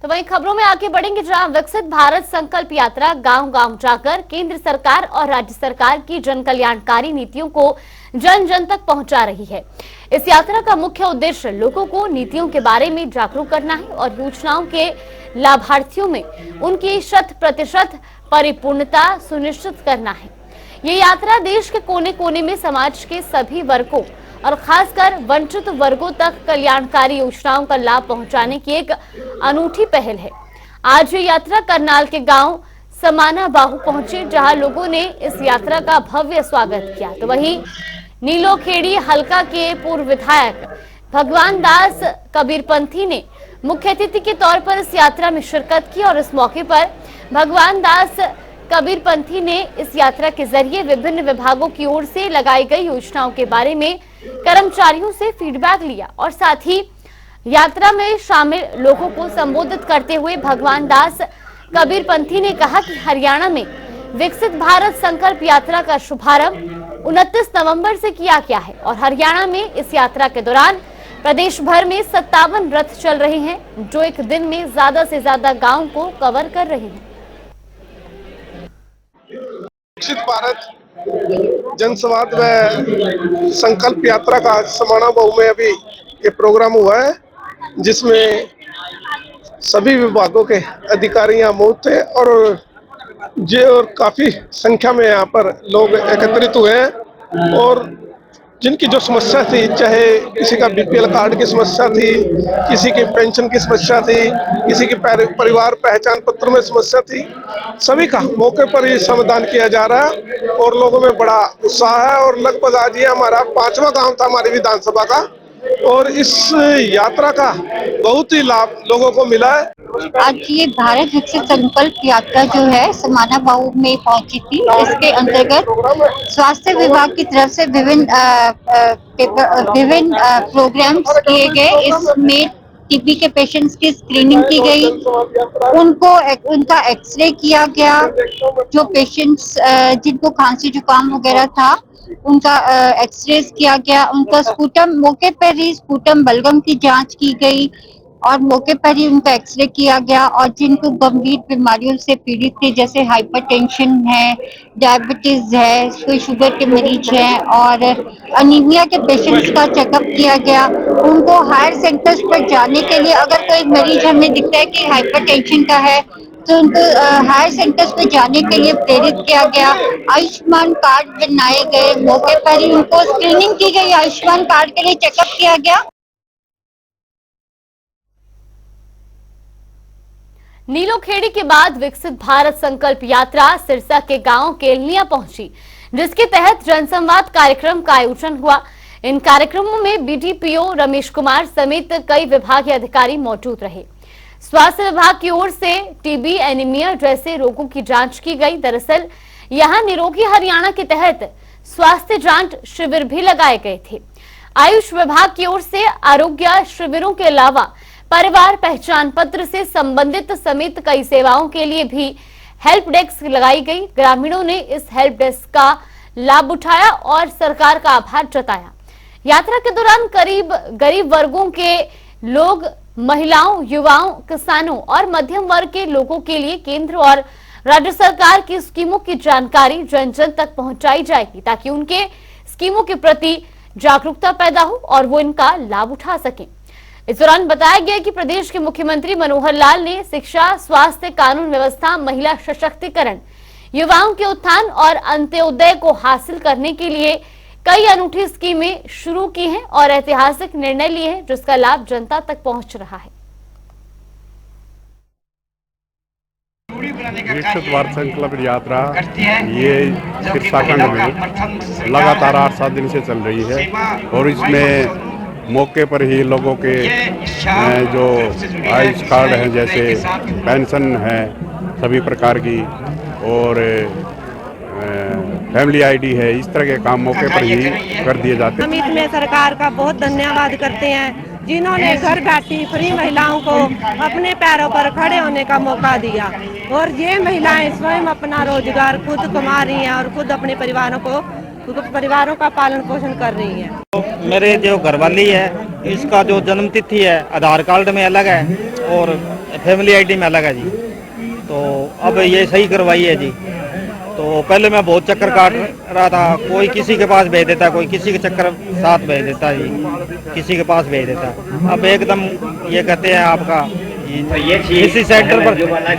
तो वहीं खबरों में आगे बढ़ेंगे, जहां विकसित भारत संकल्प यात्रा गांव-गांव जाकर केंद्र सरकार और राज्य सरकार की जन कल्याणकारी नीतियों को जन जन तक पहुंचा रही है। इस यात्रा का मुख्य उद्देश्य लोगों को नीतियों के बारे में जागरूक करना है और योजनाओं के लाभार्थियों में उनकी 100% परिपूर्णता सुनिश्चित करना है। ये यात्रा देश के कोने कोने में समाज के सभी वर्गों और खासकर वंचित वर्गों तक कल्याणकारी योजनाओं का लाभ पहुंचाने की एक अनूठी पहल है। आज ये यात्रा करनाल के गांव समाना बाहू पहुंचे, जहां लोगों ने इस यात्रा का भव्य स्वागत किया। तो वहीं नीलोखेड़ी हलका के पूर्व विधायक भगवान दास कबीरपंथी ने मुख्य अतिथि के तौर पर इस यात्रा में शिरकत की और इस मौके पर भगवान दास कबीरपंथी ने इस यात्रा के जरिए विभिन्न विभागों की ओर से लगाई गई योजनाओं के बारे में कर्मचारियों से फीडबैक लिया और साथ ही यात्रा में शामिल लोगों को संबोधित करते हुए भगवान दास कबीरपंथी ने कहा कि हरियाणा में विकसित भारत संकल्प यात्रा का शुभारंभ 29 नवंबर से किया गया है और हरियाणा में इस यात्रा के दौरान प्रदेश भर में 57 रथ चल रहे हैं, जो एक दिन में ज्यादा से ज्यादा गांव को कवर कर रहे हैं। विकसित भारत जनसंवाद व संकल्प यात्रा का समाना बहु में अभी ये प्रोग्राम हुआ है, जिसमें सभी विभागों के अधिकारी यहाँ मौजूद थे और काफी संख्या में यहाँ पर लोग एकत्रित हुए हैं और जिनकी जो समस्या थी, चाहे किसी का बीपीएल कार्ड की समस्या थी, किसी की पेंशन की समस्या थी, किसी की परिवार पहचान पत्र में समस्या थी, सभी का मौके पर ही समाधान किया जा रहा है और लोगों में बड़ा उत्साह है। और लगभग आज ये हमारा 5वां गांव था हमारी विधानसभा का और इस यात्रा का बहुत ही लाभ लोगों को मिला है। आज ये भारत विकसित संकल्प यात्रा जो है समाना बाहू में पहुंची थी। इसके अंतर्गत स्वास्थ्य विभाग की तरफ से विभिन्न प्रोग्राम्स किए गए। इसमें टीबी के पेशेंट्स की स्क्रीनिंग की गई, उनका एक्सरे किया गया। जो पेशेंट्स जिनको खांसी जुकाम वगैरह था उनका एक्सरे किया गया। उनका स्पूटम मौके पर ही स्पूटम बलगम की जांच की गई और मौके पर ही उनका एक्सरे किया गया। और जिनको गंभीर बीमारियों से पीड़ित थे, जैसे हाइपरटेंशन है, डायबिटीज है, कोई शुगर के मरीज हैं और अनीमिया के पेशेंट्स का चेकअप किया गया। उनको हायर सेंटर्स पर जाने के लिए, अगर कोई मरीज हमें दिखता है कि हाइपरटेंशन का है तो उनको हायर सेंटर्स पे जाने के लिए प्रेरित किया गया। आयुष्मान कार्ड बनाए गए, मौके पर ही उनको स्क्रीनिंग की गई, आयुष्मान कार्ड के लिए चेकअप किया गया। नीलोखेड़ी के बाद विकसित भारत संकल्प यात्रा सिरसा के गांव केलनिया पहुंची, जिसके तहत जनसंवाद कार्यक्रम का आयोजन हुआ। इन कार्यक्रमों में बीडीपीओ रमेश कुमार समेत कई विभागीय अधिकारी मौजूद रहे। स्वास्थ्य विभाग की ओर से टीबी, एनीमिया जैसे रोगों की जांच की गई। दरअसल यहां निरोगी हरियाणा के तहत स्वास्थ्य जांच शिविर भी लगाए गए थे। आयुष विभाग की ओर से आरोग्य शिविरों के अलावा परिवार पहचान पत्र से संबंधित समेत कई सेवाओं के लिए भी हेल्प डेस्क लगाई गई। ग्रामीणों ने इस हेल्प डेस्क का लाभ उठाया और सरकार का आभार जताया। यात्रा के दौरान गरीब वर्गों के लोग, महिलाओं, युवाओं, किसानों और मध्यम वर्ग के लोगों के लिए केंद्र और राज्य सरकार की स्कीमों की जानकारी जन जन तक पहुंचाई जाएगी, ताकि उनके स्कीमों के प्रति जागरूकता पैदा हो और वो इनका लाभ उठा सकें। इस दौरान बताया गया कि प्रदेश के मुख्यमंत्री मनोहर लाल ने शिक्षा, स्वास्थ्य, कानून व्यवस्था, महिला सशक्तिकरण, युवाओं के उत्थान और अंत्योदय को हासिल करने के लिए कई अनूठी स्कीमें शुरू की हैं और ऐतिहासिक निर्णय लिए हैं, जिसका लाभ जनता तक पहुंच रहा है। विकसित भारत संकल्प यात्रा ये सिरसा खंड में लगातार 8-7 दिन से चल रही है और इसमें मौके पर ही लोगों के जो आयुष कार्ड हैं, जैसे पेंशन है सभी प्रकार की और फैमिली आईडी है, इस तरह के काम मौके पर ही कर दिए जाते हैं। हम इसमें सरकार का बहुत धन्यवाद करते हैं, जिन्होंने घर बैठी फ्री महिलाओं को अपने पैरों पर खड़े होने का मौका दिया और ये महिलाएं स्वयं अपना रोजगार खुद कमा रही हैं और खुद अपने परिवारों का पालन पोषण कर रही हैं। तो मेरे जो घरवाली है, इसका जो जन्म तिथि है आधार कार्ड में अलग है और फैमिली आईडी में अलग है जी। तो अब ये सही करवाई है जी। तो पहले मैं बहुत चक्कर काट रहा था, कोई किसी के पास भेज देता, कोई किसी के चक्कर साथ भेज देता जी, किसी के पास भेज देता। अब एकदम ये कहते हैं आपका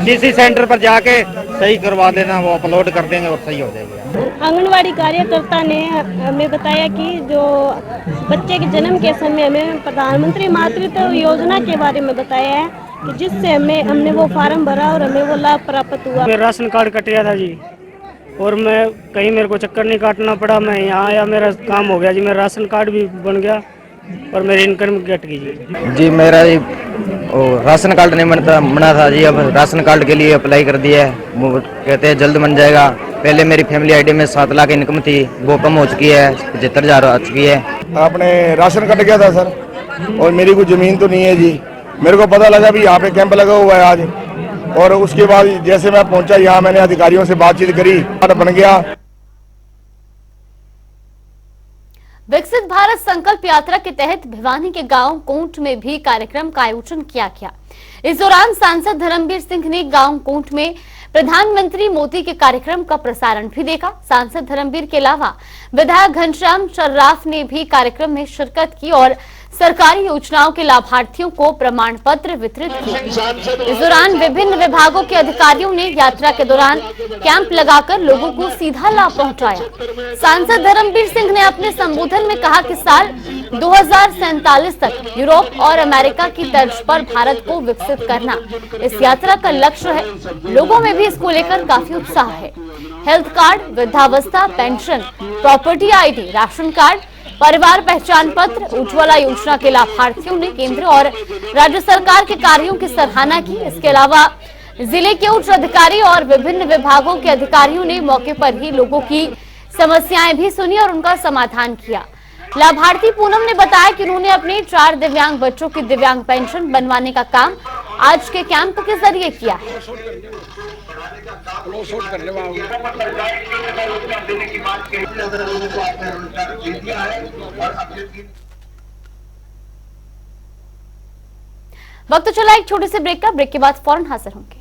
किसी सेंटर पर जाके सही करवा देना, वो अपलोड कर देंगे और सही हो जाएगा। आंगनवाड़ी कार्यकर्ता ने हमें बताया कि जो बच्चे के जन्म के समय हमें प्रधानमंत्री मातृत्व योजना के बारे में बताया है कि जिससे हमने वो फार्म भरा और हमें वो लाभ प्राप्त हुआ। मेरा राशन कार्ड कट गया था जी, और मैं कहीं मेरे को चक्कर नहीं काटना पड़ा, मैं यहाँ आया, मेरा काम हो गया जी, मेरा राशन कार्ड भी बन गया और मेरी इनकम घट गई जी। मेरा राशन कार्ड नहीं बना था जी, अब राशन कार्ड के लिए अप्लाई कर दिया है, वो कहते हैं जल्द बन जाएगा। पहले मेरी फैमिली आईडी में 7 लाख इनकम थी, वो कम हो चुकी है, 75,000 आ चुकी है। आपने राशन कट गया था सर, और मेरी कोई जमीन तो नहीं है जी। मेरे को पता लगा भी यहाँ पे कैंप लगा हुआ है आज, और उसके बाद जैसे मैं पहुंचा यहाँ, मैंने अधिकारियों से बातचीत करी, कार्ड बन गया। विकसित भारत संकल्प यात्रा के तहत भिवानी के गांव कोंट में भी कार्यक्रम का आयोजन किया गया। इस दौरान सांसद धर्मवीर सिंह ने गांव कोंट में प्रधानमंत्री मोदी के कार्यक्रम का प्रसारण भी देखा। सांसद धर्मवीर के अलावा विधायक घनश्याम सर्राफ ने भी कार्यक्रम में शिरकत की और सरकारी योजनाओं के लाभार्थियों को प्रमाण पत्र वितरित किए। इस दौरान विभिन्न विभागों के अधिकारियों ने यात्रा के दौरान कैंप लगाकर लोगों को सीधा लाभ पहुंचाया। सांसद धर्मवीर सिंह ने अपने संबोधन में कहा कि साल 2047 तक यूरोप और अमेरिका की तर्ज पर भारत को विकसित करना इस यात्रा का लक्ष्य है। लोगों में भी इसको लेकर काफी उत्साह है। हेल्थ कार्ड, वृद्धावस्था pension, property ID, ration card, परिवार पहचान पत्र, उज्ज्वला योजना के लाभार्थियों ने केंद्र और राज्य सरकार के कार्यों की सराहना की। इसके अलावा जिले के उच्च अधिकारी और विभिन्न विभागों के अधिकारियों ने मौके पर ही लोगों की समस्याएं भी सुनी और उनका समाधान किया। लाभार्थी पूनम ने बताया कि उन्होंने अपने 4 दिव्यांग बच्चों की दिव्यांग पेंशन बनवाने का काम आज के कैंप के जरिए किया है। वक्त चला एक छोटे से ब्रेक का। ब्रेक के बाद फौरन हाजिर होंगे।